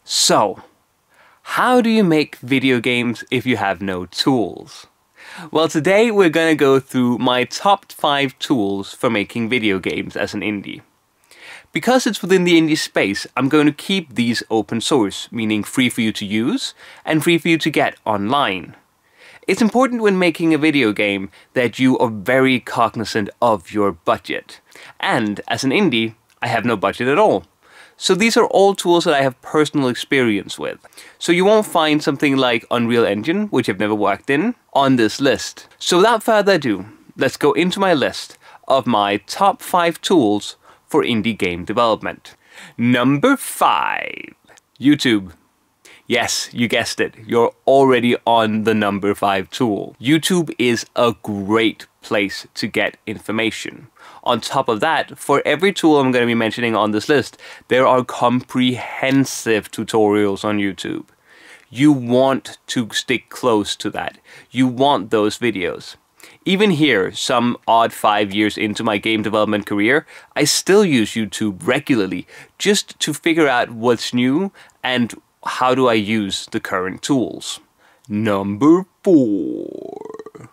So, how do you make video games if you have no tools? Well, today we're going to go through my top 5 tools for making video games as an indie. Because it's within the indie space, I'm going to keep these open source, meaning free for you to use and free for you to get online. It's important when making a video game that you are very cognizant of your budget. And as an indie, I have no budget at all. So these are all tools that I have personal experience with. So you won't find something like Unreal Engine, which I've never worked in, on this list. So without further ado, let's go into my list of my top 5 tools for indie game development. Number 5. YouTube. Yes, you guessed it. You're already on the number 5 tool. YouTube is a great place to get information. On top of that, for every tool I'm going to be mentioning on this list, there are comprehensive tutorials on YouTube. You want to stick close to that. You want those videos. Even here, some odd 5 years into my game development career, I still use YouTube regularly just to figure out what's new and how do I use the current tools. Number 4.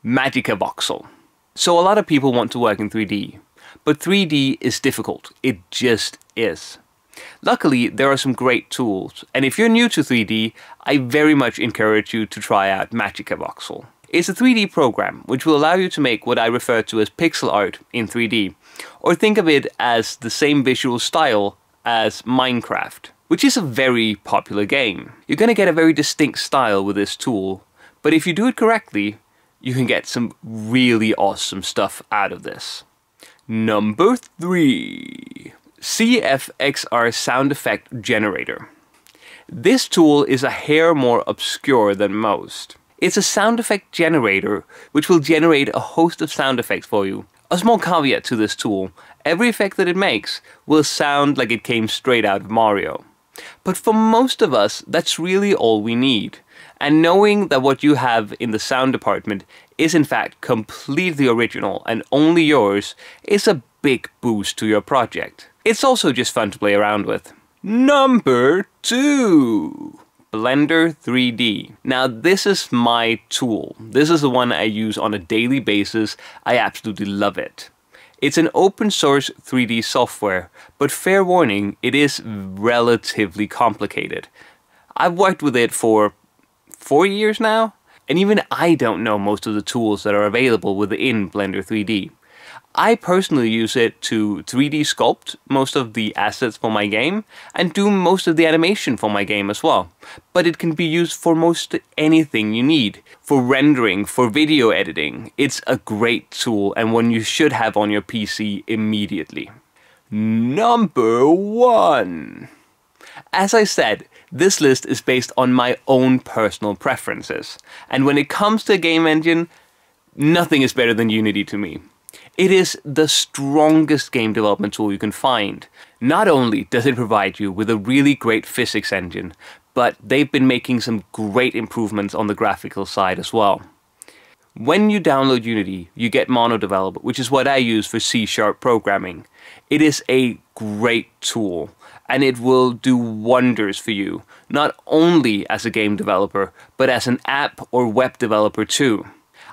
Magica Voxel. So a lot of people want to work in 3D, but 3D is difficult. It just is. Luckily, there are some great tools, and if you're new to 3D, I very much encourage you to try out Magica Voxel. It's a 3D program which will allow you to make what I refer to as pixel art in 3D, or think of it as the same visual style as Minecraft, which is a very popular game. You're going to get a very distinct style with this tool, but if you do it correctly, you can get some really awesome stuff out of this. Number 3. CFXR Sound Effect Generator. This tool is a hair more obscure than most. It's a sound effect generator which will generate a host of sound effects for you. A small caveat to this tool, every effect that it makes will sound like it came straight out of Mario. But for most of us, that's really all we need. And knowing that what you have in the sound department is in fact completely original and only yours is a big boost to your project. It's also just fun to play around with. Number 2. Blender 3D. Now this is my tool. This is the one I use on a daily basis. I absolutely love it. It's an open source 3D software, but fair warning, it is relatively complicated. I've worked with it for 4 years now, and even I don't know most of the tools that are available within Blender 3D. I personally use it to 3D sculpt most of the assets for my game and do most of the animation for my game as well. But it can be used for most anything you need. For rendering, for video editing, it's a great tool and one you should have on your PC immediately. Number 1. As I said, this list is based on my own personal preferences. And when it comes to a game engine, nothing is better than Unity to me. It is the strongest game development tool you can find. Not only does it provide you with a really great physics engine, but they've been making some great improvements on the graphical side as well. When you download Unity, you get MonoDevelop, which is what I use for C# programming. It is a great tool, and it will do wonders for you, not only as a game developer, but as an app or web developer too.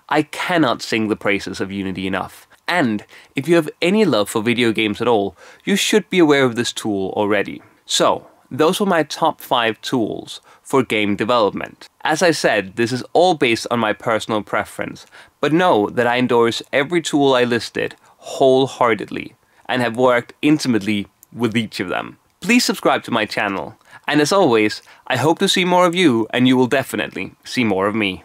I cannot sing the praises of Unity enough. And if you have any love for video games at all, you should be aware of this tool already. So, those were my top 5 tools for game development. As I said, this is all based on my personal preference, but know that I endorse every tool I listed wholeheartedly and have worked intimately with each of them. Please subscribe to my channel, and as always, I hope to see more of you and you will definitely see more of me.